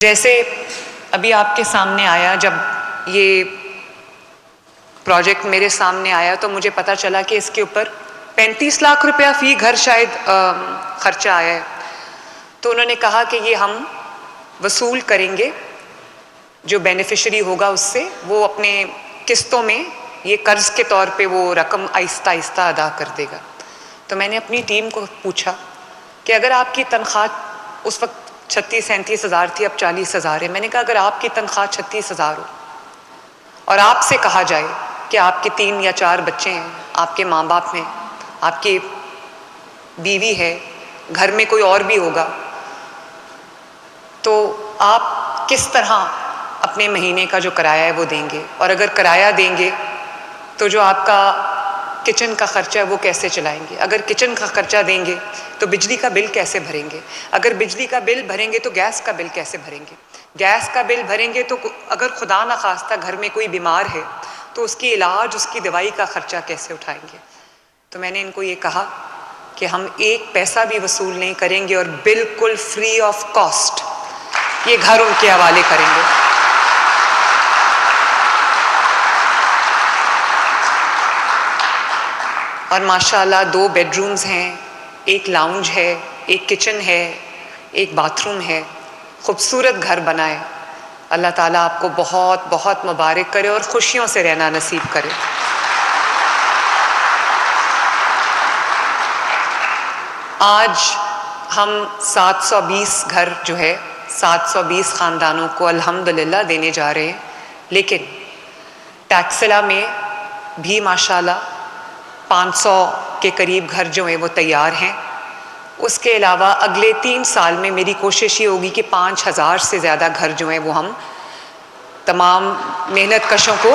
जैसे अभी आपके सामने आया, जब ये प्रोजेक्ट मेरे सामने आया तो मुझे पता चला कि इसके ऊपर 35 लाख रुपया फी घर शायद खर्चा आया है। तो उन्होंने कहा कि ये हम वसूल करेंगे, जो बेनिफिशरी होगा उससे वो अपने किस्तों में ये कर्ज के तौर पे वो रकम आहिस्ता आहिस्ता अदा कर देगा। तो मैंने अपनी टीम को पूछा कि अगर आपकी तनख्वाह उस वक्त 36-37 हज़ार थी, अब 40 हज़ार है। मैंने कहा अगर आपकी तनख्वाह 36 हज़ार हो और आपसे कहा जाए कि आपके 3 या 4 बच्चे हैं, आपके माँ बाप हैं, आपकी बीवी है, घर में कोई और भी होगा, तो आप किस तरह अपने महीने का जो किराया है वो देंगे? और अगर किराया देंगे तो जो आपका किचन का खर्चा है वो कैसे चलाएंगे? अगर किचन का खर्चा देंगे तो बिजली का बिल कैसे भरेंगे? अगर बिजली का बिल भरेंगे तो गैस का बिल कैसे भरेंगे? गैस का बिल भरेंगे तो अगर खुदा ना खास्ता घर में कोई बीमार है तो उसकी इलाज, उसकी दवाई का खर्चा कैसे उठाएंगे? तो मैंने इनको ये कहा कि हम एक पैसा भी वसूल नहीं करेंगे और बिल्कुल फ्री ऑफ कॉस्ट ये घर उनके हवाले करेंगे। और माशाल्लाह 2 बेडरूम्स हैं, एक लाउंज है, एक किचन है, एक बाथरूम है, खूबसूरत घर बना है। अल्लाह ताला आपको बहुत बहुत मुबारक करे और खुशियों से रहना नसीब करे। आज हम 720 घर जो है 720 ख़ानदानों को अल्हम्दुलिल्लाह देने जा रहे हैं, लेकिन टैक्सिला में भी माशाल्लाह 500 के करीब घर जो हैं वो तैयार हैं। उसके अलावा अगले 3 साल में मेरी कोशिश ये होगी कि 5000 से ज़्यादा घर जो हैं वो हम तमाम मेहनत कशों को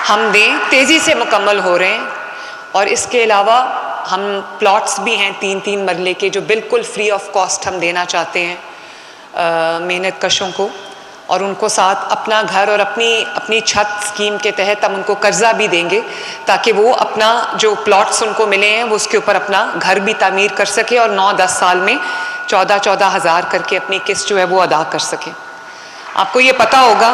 हम दें। तेज़ी से मुकम्मल हो रहे हैं। और इसके अलावा हम प्लॉट्स भी हैं 3-3 मरले के, जो बिल्कुल फ्री ऑफ कॉस्ट हम देना चाहते हैं मेहनत कशों को, और उनको साथ अपना घर और अपनी छत स्कीम के तहत हम उनको कर्जा भी देंगे ताकि वो अपना जो प्लॉट्स उनको मिले हैं वो उसके ऊपर अपना घर भी तामीर कर सके और 9-10 साल में 14-14 हज़ार करके अपनी किस्त जो है वो अदा कर सके। आपको ये पता होगा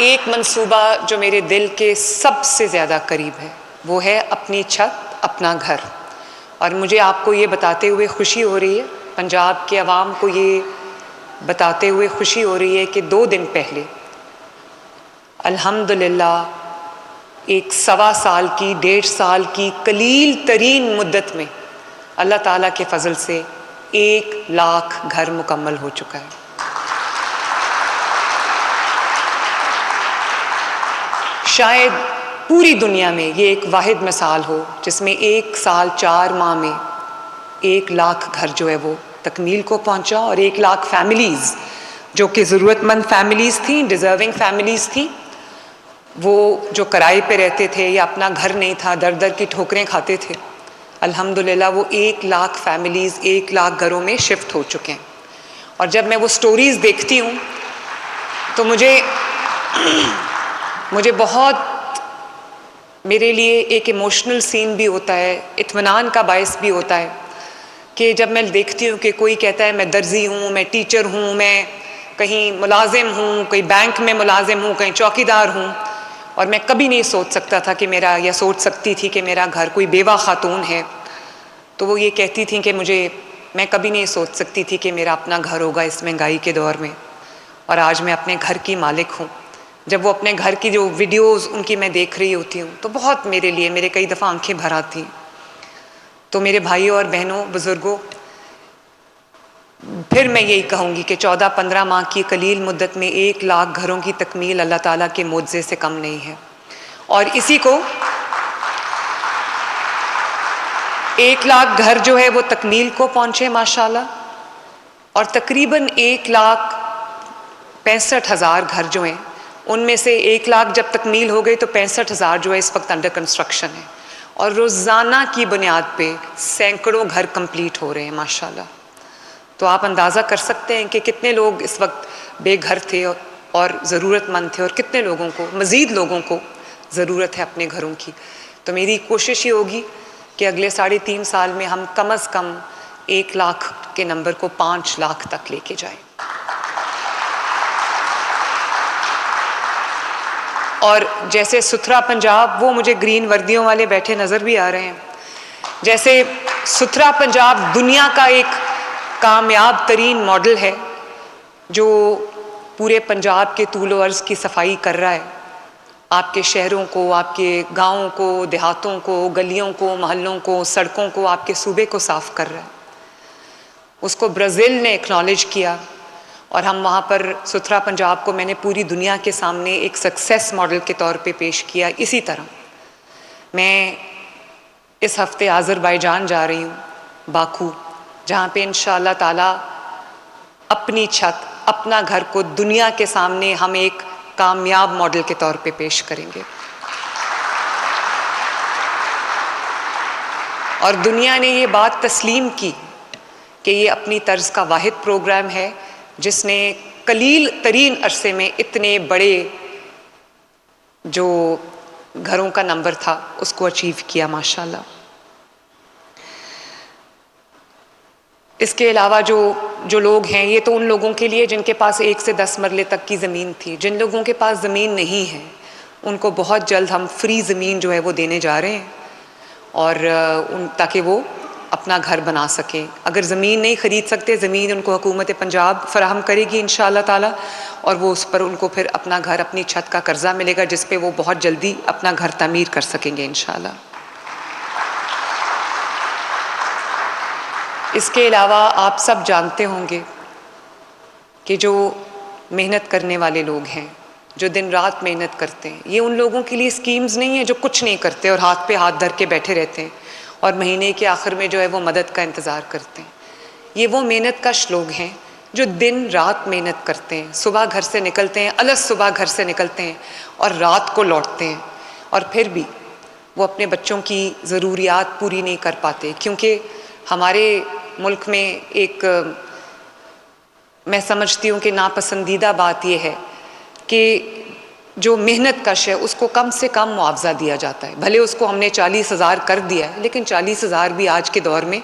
एक मंसूबा जो मेरे दिल के सबसे ज़्यादा करीब है वो है अपनी छत अपना घर। और मुझे आपको ये बताते हुए खुशी हो रही है, पंजाब के अवाम को ये बताते हुए खुशी हो रही है कि 2 दिन पहले अल्हम्दुलिल्लाह एक 1.25 साल की 1.5 साल की कलील तरीन मुद्दत में अल्लाह ताला के फजल से 1 लाख घर मुकम्मल हो चुका है। शायद पूरी दुनिया में ये एक वाहिद मिसाल हो जिसमें 1 साल 4 माह में 1 लाख घर जो है वो तकमील को पहुंचा और 1 लाख फैमिलीज़ जो कि ज़रूरतमंद फैमिलीज़ थी, डिज़र्विंग फैमिलीज़ थी, वो जो किराए पे रहते थे या अपना घर नहीं था, दर दर की ठोकरें खाते थे, अल्हम्दुलिल्लाह वो 1 लाख फैमिलीज़ 1 लाख घरों में शिफ्ट हो चुके हैं। और जब मैं वो स्टोरीज़ देखती हूँ तो मुझे बहुत, मेरे लिए एक इमोशनल सीन भी होता है, इत्मीनान का बायस भी होता है कि जब मैं देखती हूँ कि कोई कहता है मैं दर्जी हूँ, मैं टीचर हूँ, मैं कहीं मुलाजिम हूँ, कहीं बैंक में मुलाजिम हूँ, कहीं चौकीदार हूँ, और मैं कभी नहीं सोच सकता था कि मेरा, या सोच सकती थी कि मेरा घर कोई बेवा खातून है तो वो ये कहती थी कि मैं कभी नहीं सोच सकती थी कि मेरा अपना घर होगा इस महंगाई के दौर में। और आज मैं अपने घर की मालिक हूँ। जब वो अपने घर की जो वीडियोज़ उनकी मैं देख रही होती हूँ तो बहुत मेरे कई दफ़ा आंखें भर आती हैं। तो मेरे भाइयों और बहनों, बुज़ुर्गों, फिर मैं यही कहूँगी कि 14-15 माह की कलील मुद्दत में 1 लाख घरों की तकमील अल्लाह ताला के मुआवजे से कम नहीं है। और इसी को 1 लाख घर जो है वो तकमील को पहुँचे माशाल्लाह, और तकरीबन 1,65,000 घर जो हैं उनमें से 1 लाख जब तकमील हो गई तो 65,000 जो है इस वक्त अंडर कंस्ट्रक्शन है, और रोज़ाना की बुनियाद पे सैकड़ों घर कंप्लीट हो रहे हैं माशाल्लाह। तो आप अंदाज़ा कर सकते हैं कि कितने लोग इस वक्त बेघर थे और ज़रूरतमंद थे, और कितने लोगों को, मज़ीद लोगों को ज़रूरत है अपने घरों की। तो मेरी कोशिश ये होगी कि अगले 3.5 साल में हम कम अज़ कम 1 लाख के नंबर को 5 लाख तक लेके जाए। और जैसे सुथरा पंजाब, वो मुझे ग्रीन वर्दियों वाले बैठे नज़र भी आ रहे हैं, जैसे सुथरा पंजाब दुनिया का एक कामयाब तरीन मॉडल है जो पूरे पंजाब के तूलो अर्ज़ की सफाई कर रहा है, आपके शहरों को, आपके गाँवों को, देहातों को, गलियों को, मोहल्लों को, सड़कों को, आपके सूबे को साफ़ कर रहा है। उसको ब्राज़ील ने एक्नॉलेज किया और हम वहाँ पर सुथरा पंजाब को मैंने पूरी दुनिया के सामने एक सक्सेस मॉडल के तौर पे पेश किया। इसी तरह मैं इस हफ्ते आज़रबाईजान जा रही हूँ, बाकू, जहाँ पे इंशाअल्लाह ताला अपनी छत, अपना घर को दुनिया के सामने हम एक कामयाब मॉडल के तौर पे पेश करेंगे। और दुनिया ने ये बात तस्लीम की कि ये अपनी तर्ज का वाहिद प्रोग्राम है जिसने कलील तरीन अरसे में इतने बड़े जो घरों का नंबर था उसको अचीव किया, माशाल्लाह। इसके अलावा जो लोग हैं, ये तो उन लोगों के लिए जिनके पास 1 से 10 मरले तक की ज़मीन थी। जिन लोगों के पास ज़मीन नहीं है उनको बहुत जल्द हम फ्री ज़मीन जो है वो देने जा रहे हैं और ताकि वो अपना घर बना सकें। अगर ज़मीन नहीं ख़रीद सकते, ज़मीन उनको हुकूमत पंजाब फ़राहम करेगी इंशाअल्लाह ताला, और वो उस पर उनको फिर अपना घर, अपनी छत का कर्ज़ा मिलेगा जिस पे वो बहुत जल्दी अपना घर तामीर कर सकेंगे इंशाअल्लाह। इसके अलावा आप सब जानते होंगे कि जो मेहनत करने वाले लोग हैं, जो दिन रात मेहनत करते हैं, ये उन लोगों के लिए स्कीम्स नहीं है जो कुछ नहीं करते और हाथ पे हाथ धर के बैठे रहते हैं और महीने के आखिर में जो है वो मदद का इंतज़ार करते हैं। ये वो मेहनत कश लोग हैं जो दिन रात मेहनत करते हैं, सुबह घर से निकलते हैं, अलस सुबह घर से निकलते हैं और रात को लौटते हैं, और फिर भी वो अपने बच्चों की ज़रूरियात पूरी नहीं कर पाते। क्योंकि हमारे मुल्क में एक मैं समझती हूँ कि नापसंदीदा बात यह है कि जो मेहनत कश है उसको कम से कम मुआवजा दिया जाता है। भले उसको हमने 40,000 कर दिया है, लेकिन 40,000 भी आज के दौर में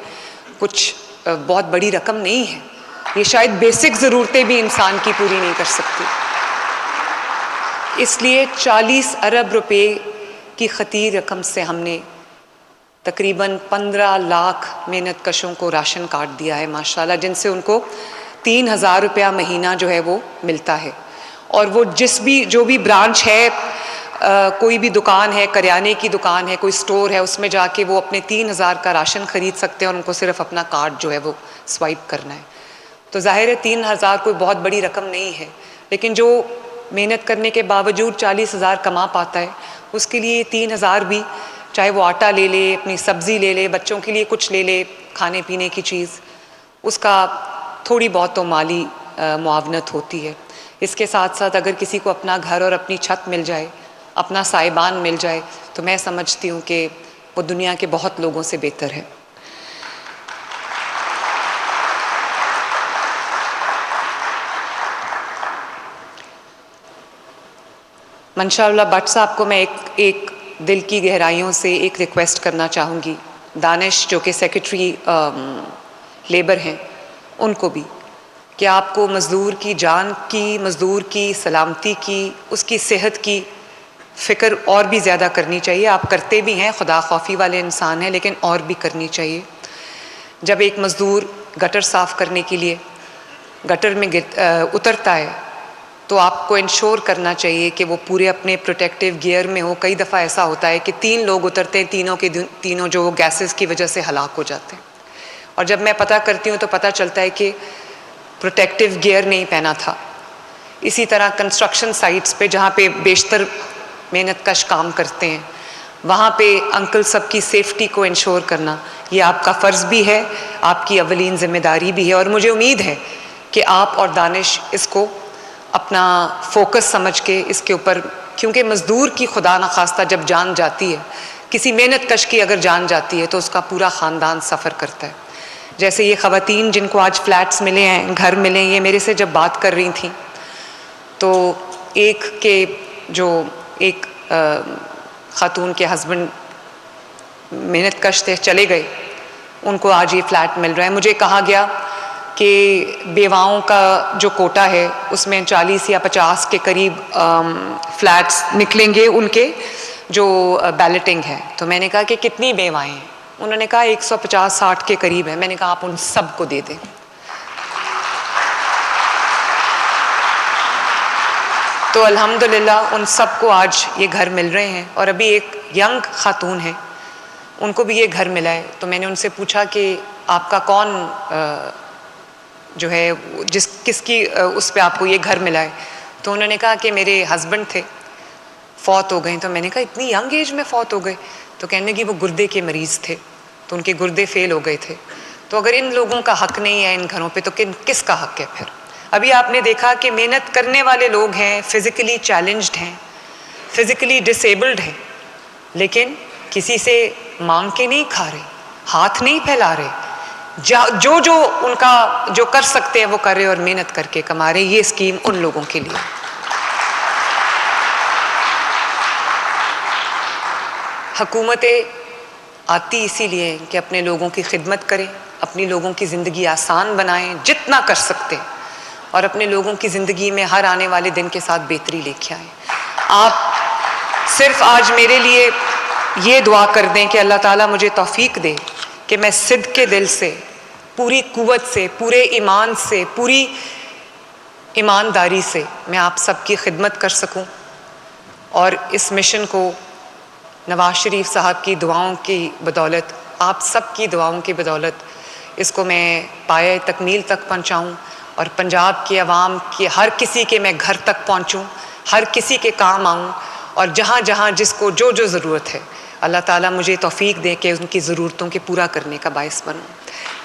कुछ बहुत बड़ी रकम नहीं है। ये शायद बेसिक ज़रूरतें भी इंसान की पूरी नहीं कर सकती। इसलिए 40 अरब रुपए की खतीर रकम से हमने तकरीबन 15 लाख मेहनत कशों को राशन कार्ड दिया है माशाल्लाह, जिनसे उनको 3,000 रुपया महीना जो है वो मिलता है। और वो जो भी ब्रांच है, कोई भी दुकान है, करियाने की दुकान है, कोई स्टोर है, उसमें जाके वो अपने 3,000 का राशन ख़रीद सकते हैं और उनको सिर्फ अपना कार्ड जो है वो स्वाइप करना है। तो ज़ाहिर है 3,000 कोई बहुत बड़ी रकम नहीं है, लेकिन जो मेहनत करने के बावजूद 40,000 कमा पाता है उसके लिए 3,000 भी, चाहे वो आटा ले ले, अपनी सब्ज़ी ले ले, बच्चों के लिए कुछ ले ले, खाने पीने की चीज़, उसका थोड़ी बहुत तो माली मुआवनत होती है। इसके साथ साथ अगर किसी को अपना घर और अपनी छत मिल जाए, अपना साइबान मिल जाए, तो मैं समझती हूँ कि वो दुनिया के बहुत लोगों से बेहतर है। मंशा भट्ट साहब को मैं एक दिल की गहराइयों से एक रिक्वेस्ट करना चाहूँगी, दानिश जो कि सेक्रेटरी लेबर हैं, उनको भी, कि आपको मज़दूर की जान की, मज़दूर की सलामती की, उसकी सेहत की फ़िक्र और भी ज़्यादा करनी चाहिए। आप करते भी हैं, खुदा खौफी वाले इंसान हैं, लेकिन और भी करनी चाहिए। जब एक मज़दूर गटर साफ़ करने के लिए गटर में उतरता है तो आपको इंश्योर करना चाहिए कि वो पूरे अपने प्रोटेक्टिव गियर में हो। कई दफ़ा ऐसा होता है कि 3 लोग उतरते हैं, तीनों के तीनों जो गैसेस की वजह से हलाक हो जाते हैं, और जब मैं पता करती हूँ तो पता चलता है कि प्रोटेक्टिव गियर नहीं पहना था। इसी तरह कंस्ट्रक्शन साइट्स पे जहाँ पे बेशतर मेहनत कश काम करते हैं, वहाँ पे अंकल सबकी सेफ्टी को इंश्योर करना ये आपका फ़र्ज़ भी है, आपकी अवलीन ज़िम्मेदारी भी है। और मुझे उम्मीद है कि आप और दानिश इसको अपना फोकस समझ के इसके ऊपर, क्योंकि मज़दूर की खुदा न खास्ता जब जान जाती है, किसी मेहनत कश की अगर जान जाती है तो उसका पूरा ख़ानदान सफ़र करता है। जैसे ये ख़वातीन जिनको आज फ्लैट्स मिले हैं, घर मिले हैं, ये मेरे से जब बात कर रही थी तो एक ख़ातून के हस्बैंड मेहनत कश थे, चले गए, उनको आज ये फ्लैट मिल रहा है। मुझे कहा गया कि बेवाओं का जो कोटा है उसमें 40 या 50 के करीब फ्लैट्स निकलेंगे उनके जो बैलेटिंग है। तो मैंने कहा कि कितनी बेवाएं हैं? उन्होंने कहा 150-60 के करीब है। मैंने कहा आप उन सबको दे दें। तो अल्हम्दुलिल्लाह उन सबको आज ये घर मिल रहे हैं। और अभी एक यंग खातून है, उनको भी ये घर मिला है। तो मैंने उनसे पूछा कि आपका कौन जो है किसकी उस पे आपको ये घर मिला है? तो उन्होंने कहा कि मेरे हस्बैंड थे, फौत हो गए। तो मैंने कहा इतनी यंग एज में फौत हो गए? तो कहने कि वो गुर्दे के मरीज़ थे, तो उनके गुर्दे फेल हो गए थे। तो अगर इन लोगों का हक नहीं है इन घरों पे, तो किसका हक है फिर? अभी आपने देखा कि मेहनत करने वाले लोग हैं, फिज़िकली चैलेंज्ड हैं, फिज़िकली डिसेबल्ड हैं, लेकिन किसी से मांग के नहीं खा रहे, हाथ नहीं फैला रहे। जो उनका जो कर सकते हैं वो कर रहे और मेहनत करके कमा रहे। ये स्कीम उन लोगों के लिए। हुकूमतें आती इसीलिए कि अपने लोगों की खिदमत करें, अपनी लोगों की ज़िंदगी आसान बनाएं जितना कर सकते हैं, और अपने लोगों की ज़िंदगी में हर आने वाले दिन के साथ बेहतरी लेके आएँ। आप सिर्फ आज मेरे लिए ये दुआ कर दें कि अल्लाह ताला मुझे तौफीक दे कि मैं सिद्क़ के दिल से, पूरी कुव्वत से, पूरे ईमान से, पूरी ईमानदारी से मैं आप सबकी खिदमत कर सकूं, और इस मिशन को नवाज शरीफ साहब की दुआओं की बदौलत, आप सब की दुआओं की बदौलत इसको मैं पाए तकमील तक पहुँचाऊँ, और पंजाब की आवाम की हर किसी के मैं घर तक पहुँचूँ, हर किसी के काम आऊँ, और जहाँ जहाँ जिसको जो जो ज़रूरत है अल्लाह ताला मुझे तौफीक दे के उनकी ज़रूरतों के पूरा करने का बाइस बनूँ।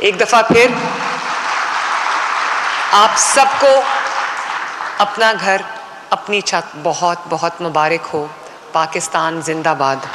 एक दफ़ा फिर आप सबको अपना घर, अपनी छत बहुत बहुत मुबारक हो। पाकिस्तान जिंदाबाद।